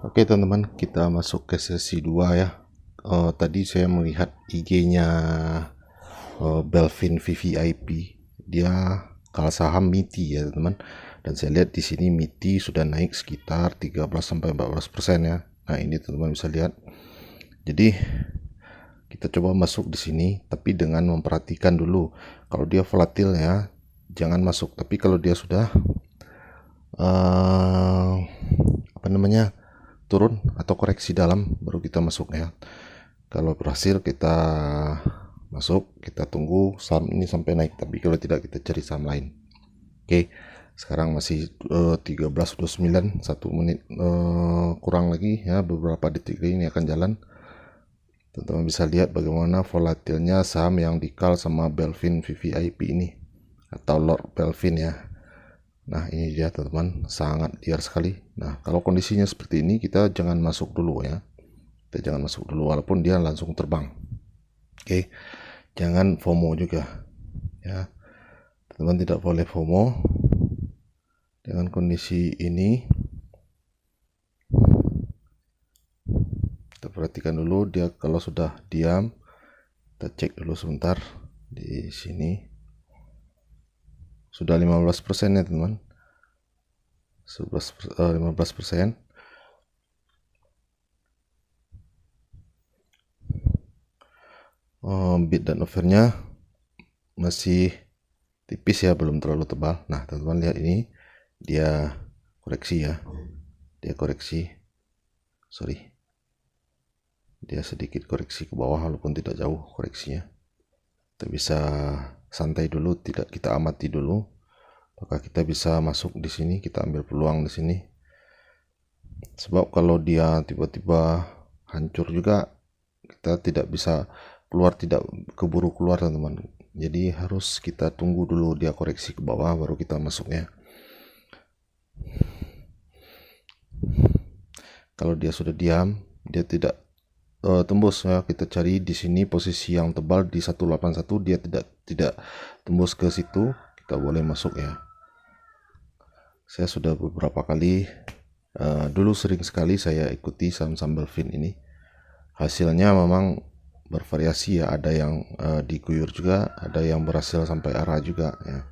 Oke teman-teman, kita masuk ke sesi 2 ya. Tadi saya melihat IG-nya Belvin VVIP, dia kalah saham MITI ya teman-teman. Dan saya lihat di sini MITI sudah naik sekitar 13-14% ya. Nah ini teman-teman bisa lihat. Jadi kita coba masuk di sini, tapi dengan memperhatikan dulu. Kalau dia volatil ya, jangan masuk. Tapi kalau dia sudah turun atau koreksi dalam, baru kita masuk ya. Kalau berhasil kita masuk, kita tunggu saham ini sampai naik. Tapi kalau tidak, kita cari saham lain. Oke, sekarang masih 13.29, 1 menit kurang lagi ya, beberapa detik lagi ini akan jalan. Teman-teman bisa lihat bagaimana volatilnya saham yang dikal sama Belvin VVIP ini, atau Lord Belvin ya. Nah ini dia teman-teman, sangat liar sekali. Nah kalau kondisinya seperti ini, kita jangan masuk dulu ya. Kita jangan masuk dulu walaupun dia langsung terbang. Oke, jangan FOMO juga ya. Teman-teman tidak boleh FOMO dengan kondisi ini. Kita perhatikan dulu dia, kalau sudah diam, kita cek dulu sebentar. Di sini sudah 15% ya teman-teman, 15%. Bid dan overnya masih tipis ya, belum terlalu tebal. Nah teman-teman lihat ini, dia koreksi ya, dia sedikit koreksi ke bawah walaupun tidak jauh koreksinya. Kita bisa santai dulu, tidak kita amati dulu, maka kita bisa masuk di sini, kita ambil peluang di sini. Sebab kalau dia tiba-tiba hancur juga, kita tidak bisa keluar, tidak keburu keluar teman-teman. Jadi harus kita tunggu dulu dia koreksi ke bawah, baru kita masuknya. Kalau dia sudah diam, dia tidak tembus ya, kita cari di sini posisi yang tebal di 181, dia tidak tembus ke situ, kita boleh masuk ya. Saya sudah beberapa kali, dulu sering sekali saya ikuti saham-saham Belvin ini. Hasilnya memang bervariasi ya, ada yang diguyur juga, ada yang berhasil sampai arah juga ya.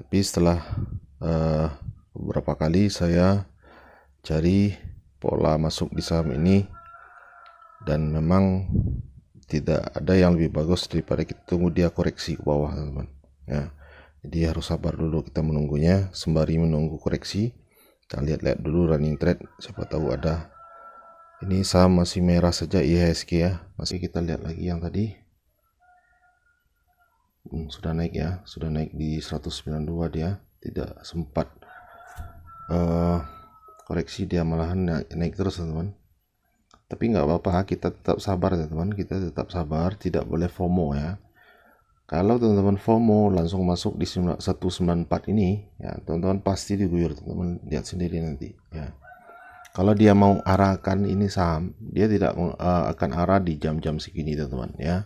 Tapi setelah beberapa kali saya cari pola masuk di saham ini, dan memang tidak ada yang lebih bagus daripada kita tunggu dia koreksi ke bawah teman-teman ya. Jadi harus sabar dulu kita menunggunya, sembari menunggu koreksi kita lihat-lihat dulu running trade, siapa tahu ada. Ini saham masih merah saja, IHSG ya, masih. Kita lihat lagi yang tadi, sudah naik ya, sudah naik di 192, dia tidak sempat koreksi, dia malahan naik terus teman-teman. Tapi nggak apa-apa, kita tetap sabar teman-teman, kita tetap sabar, tidak boleh FOMO ya. Kalau teman-teman FOMO langsung masuk di 194 ini ya, teman-teman pasti diguyur teman-teman, lihat sendiri nanti ya. Kalau dia mau arahkan ini saham, dia tidak akan arah di jam-jam segini teman-teman ya.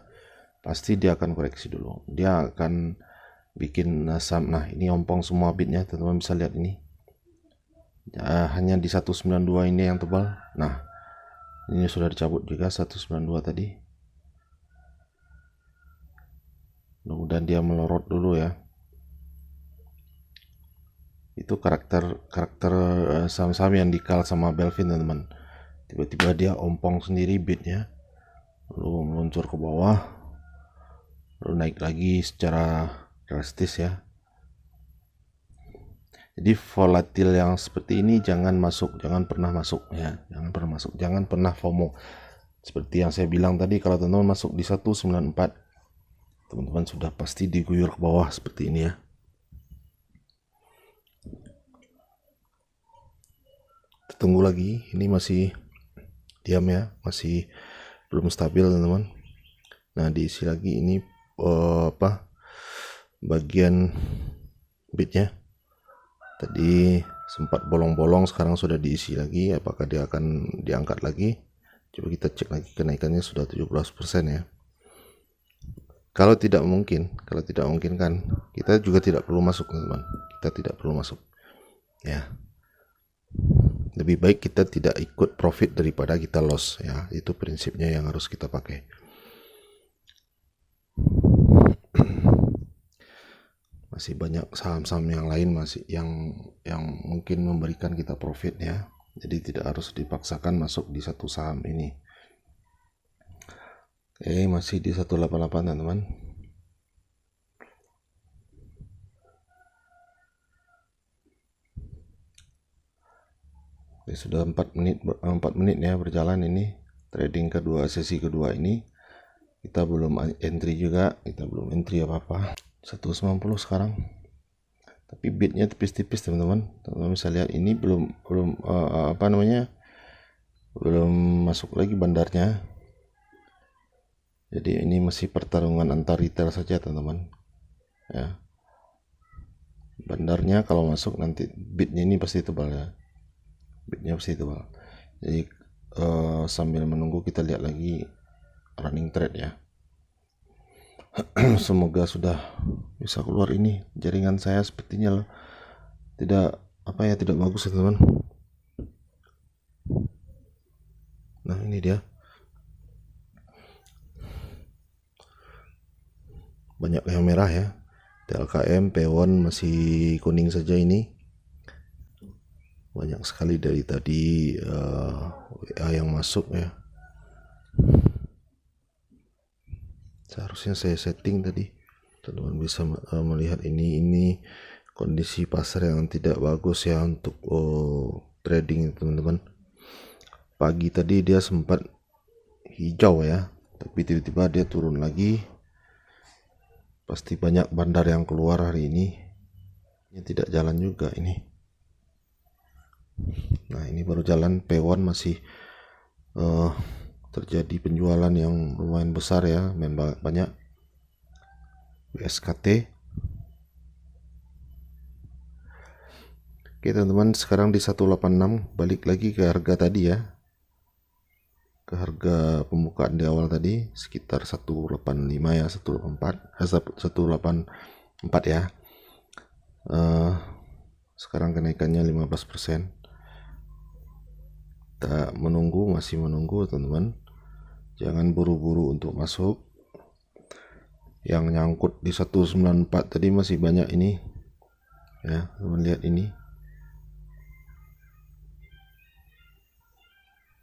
Pasti dia akan koreksi dulu, dia akan bikin saham. Nah ini ompong semua bidnya teman-teman bisa lihat ini. Hanya di 192 ini yang tebal. Nah ini sudah dicabut juga 192 tadi. Mudah-mudahan dia melorot dulu ya. Itu karakter saham-saham yang dikal sama Belvin teman-teman. Tiba-tiba dia ompong sendiri bidnya, lalu meluncur ke bawah, lalu naik lagi secara drastis ya. Jadi volatil yang seperti ini jangan masuk, jangan pernah masuk ya, jangan pernah FOMO. Seperti yang saya bilang tadi, kalau teman-teman masuk di 194, teman-teman sudah pasti diguyur ke bawah seperti ini ya. Kita tunggu lagi, ini masih diam ya, masih belum stabil teman-teman. Nah diisi lagi ini bagian bidnya. Tadi sempat bolong-bolong, sekarang sudah diisi lagi. Apakah dia akan diangkat lagi? Coba kita cek lagi, kenaikannya sudah 17% ya. Kalau tidak mungkin kan kita juga tidak perlu masuk teman-teman. kita tidak perlu masuk ya. Lebih baik kita tidak ikut profit daripada kita loss ya, itu prinsipnya yang harus kita pakai. Masih banyak saham-saham yang lain masih yang mungkin memberikan kita profit ya. Jadi tidak harus dipaksakan masuk di satu saham ini. Oke, masih di 188 teman-teman. Oke, sudah 4 menit ya berjalan ini trading kedua, sesi kedua ini. Kita belum entry juga, kita belum entry apa-apa. 190 sekarang, tapi bidnya tipis-tipis teman-teman. Teman-teman bisa lihat ini belum belum masuk lagi bandarnya. Jadi ini masih pertarungan antar retail saja teman-teman ya. Bandarnya kalau masuk nanti bidnya ini pasti tebal ya, bidnya pasti tebal. Jadi sambil menunggu kita lihat lagi running trade ya. Semoga sudah bisa keluar. Ini jaringan saya sepertinya tidak bagus ya teman. Nah ini dia, banyak yang merah ya. TLKM, P1 masih kuning saja ini. Banyak sekali dari tadi WA yang masuk ya. Seharusnya saya setting tadi, teman-teman bisa melihat ini kondisi pasar yang tidak bagus ya untuk trading teman-teman. Pagi tadi dia sempat hijau ya, tapi tiba-tiba dia turun lagi. Pasti banyak bandar yang keluar hari ini. Ini tidak jalan juga ini. Nah ini baru jalan. P1 masih terjadi penjualan yang lumayan besar ya, banyak. BSKT. Oke teman-teman, sekarang di 186, balik lagi ke harga tadi ya, ke harga pembukaan di awal tadi sekitar 185 ya, 184 ya. Sekarang kenaikannya 15%. Kita masih menunggu teman-teman. Jangan buru-buru untuk masuk. Yang nyangkut di 194 tadi masih banyak ini ya, teman lihat ini.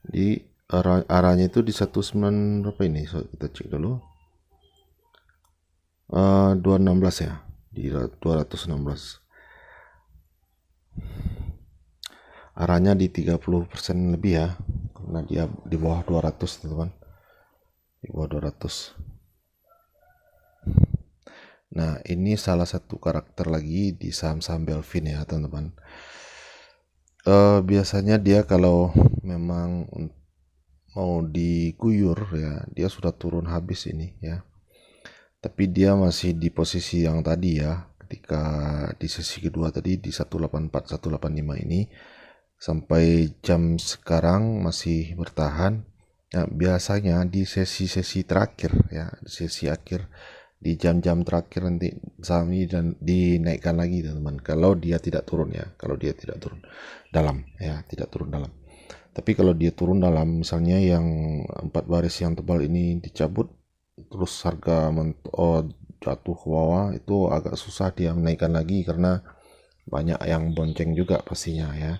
Di arahnya itu di 19 berapa ini? Kita cek dulu. 216 ya, di 216. Arahnya di 30% lebih ya, karena dia di bawah 200 teman-teman, di bawah 200. Nah ini salah satu karakter lagi di saham-saham Belvin ya teman-teman. Biasanya dia kalau memang mau diguyur ya, dia sudah turun habis ini ya, tapi dia masih di posisi yang tadi ya, ketika di sesi kedua tadi di 184 185 ini sampai jam sekarang masih bertahan. Nah, biasanya di sesi-sesi terakhir ya, sesi akhir, di jam-jam terakhir nanti saham ini dan dinaikkan lagi teman-teman, kalau dia tidak turun ya, kalau dia tidak turun dalam ya, tidak turun dalam. Tapi kalau dia turun dalam, misalnya yang 4 baris yang tebal ini dicabut terus harga jatuh ke bawah, itu agak susah dia menaikkan lagi karena banyak yang bonceng juga pastinya ya.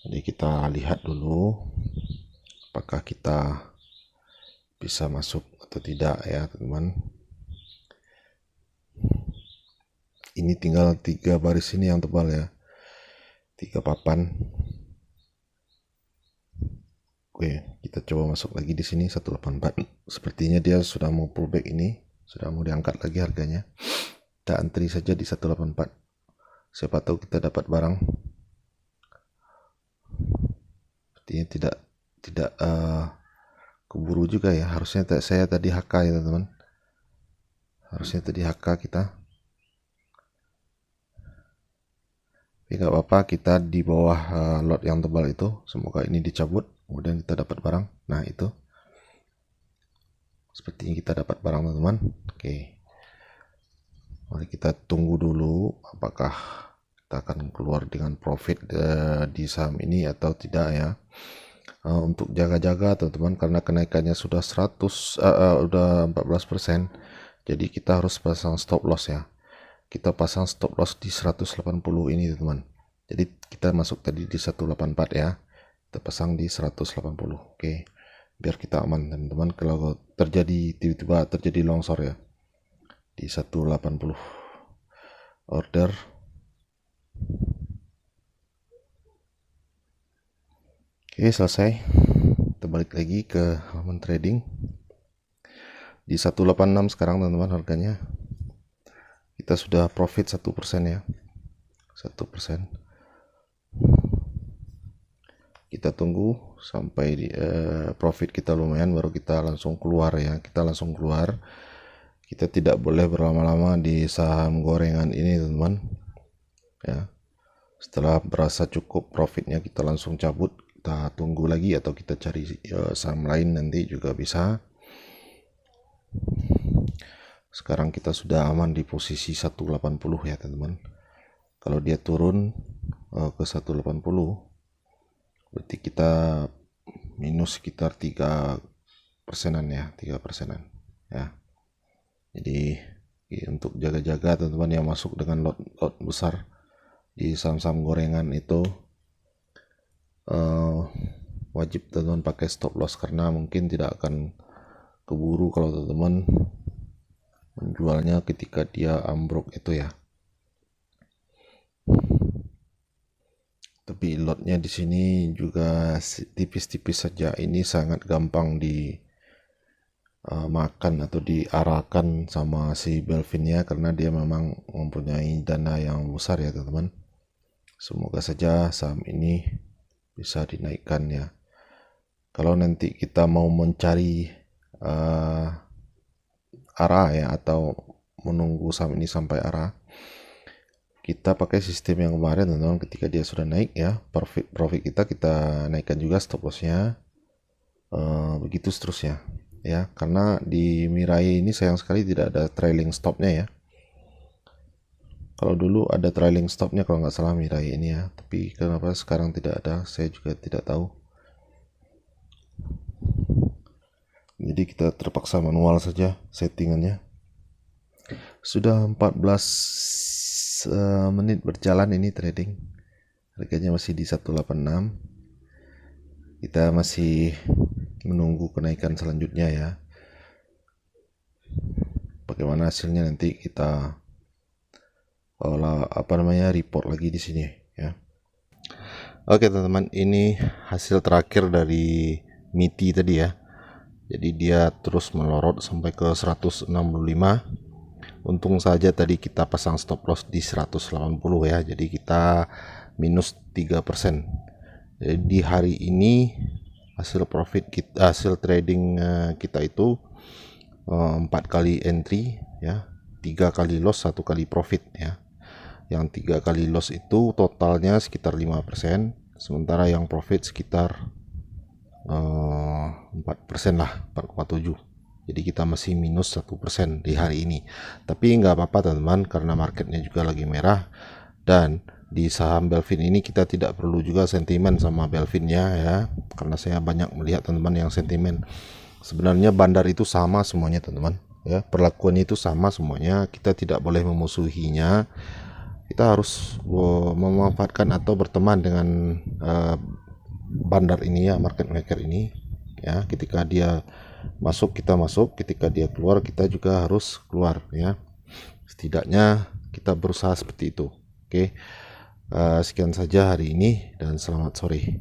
Jadi kita lihat dulu apakah kita bisa masuk atau tidak ya teman-teman. Ini tinggal 3 baris ini yang tebal ya, 3 papan. Oke, kita coba masuk lagi di sini 184. Sepertinya dia sudah mau pullback ini, sudah mau diangkat lagi harganya. Kita antri saja di 184. Siapa tahu kita dapat barang. Sepertinya tidak keburu juga ya. Harusnya saya tadi HK ya teman-teman. Harusnya tadi HK kita. Tapi nggak apa-apa, kita di bawah lot yang tebal itu. Semoga ini dicabut, kemudian kita dapat barang. Nah itu, sepertinya kita dapat barang teman-teman. Oke, Mari kita tunggu dulu apakah kita akan keluar dengan profit di saham ini atau tidak ya. Untuk jaga-jaga teman-teman, karena kenaikannya sudah 14%, jadi kita harus pasang stop loss ya. Kita pasang stop loss di 180 ini teman-teman. Jadi kita masuk tadi di 184 ya, kita pasang di 180. Oke, biar kita aman teman-teman kalau terjadi tiba-tiba terjadi longsor ya di 180 order. Oke, selesai. Kita balik lagi ke halaman trading di 186 sekarang teman-teman harganya. Kita sudah profit 1% ya, 1%. Kita tunggu sampai profit kita lumayan baru kita langsung keluar ya. Kita langsung keluar, kita tidak boleh berlama-lama di saham gorengan ini teman-teman ya. Setelah berasa cukup profitnya kita langsung cabut, kita tunggu lagi atau kita cari saham lain nanti juga bisa. Sekarang kita sudah aman di posisi 180 ya teman-teman. Kalau dia turun ke 180 berarti kita minus sekitar 3%-an ya, 3%-an ya. Jadi untuk jaga-jaga teman-teman yang masuk dengan lot besar di saham-saham gorengan itu wajib teman-teman pakai stop loss, karena mungkin tidak akan keburu kalau teman-teman menjualnya ketika dia ambruk itu ya. Tapi lotnya di sini juga tipis-tipis saja. Ini sangat gampang di makan atau diarahkan sama si Belvinnya, karena dia memang mempunyai dana yang besar ya teman-teman. Semoga saja saham ini bisa dinaikkan ya. Kalau nanti kita mau mencari arah ya, atau menunggu saham ini sampai arah, kita pakai sistem yang kemarin teman-teman. Ketika dia sudah naik ya, profit kita naikkan juga stop lossnya, begitu seterusnya ya. Karena di Mirai ini sayang sekali tidak ada trailing stopnya ya. Kalau dulu ada trailing stopnya kalau nggak salah Mirai ini ya, tapi kenapa sekarang tidak ada, saya juga tidak tahu. Jadi kita terpaksa manual saja settingannya. Sudah 14 menit berjalan ini trading, harganya masih di 186. Kita masih menunggu kenaikan selanjutnya ya. Bagaimana hasilnya nanti kita report lagi di sini ya. Oke teman-teman, ini hasil terakhir dari MITI tadi ya. Jadi dia terus melorot sampai ke 165. Untung saja tadi kita pasang stop loss di 180 ya. Jadi kita minus 3%. Jadi di hari ini hasil profit kita, hasil trading kita itu 4 kali entry ya, 3 kali loss, 1 kali profit ya. Yang 3 kali loss itu totalnya sekitar 5%, sementara yang profit sekitar 4% lah, 4,7. Jadi kita masih minus 1% di hari ini. Tapi nggak apa-apa teman-teman, karena marketnya juga lagi merah, dan di saham Belvin ini kita tidak perlu juga sentimen sama Belvinnya ya, karena saya banyak melihat teman-teman yang sentimen. Sebenarnya bandar itu sama semuanya teman-teman ya, perlakuannya itu sama semuanya. Kita tidak boleh memusuhinya, kita harus memanfaatkan atau berteman dengan bandar ini ya, market maker ini ya. Ketika dia masuk kita masuk, ketika dia keluar kita juga harus keluar ya. Setidaknya kita berusaha seperti itu. Oke, sekian saja hari ini dan selamat sore.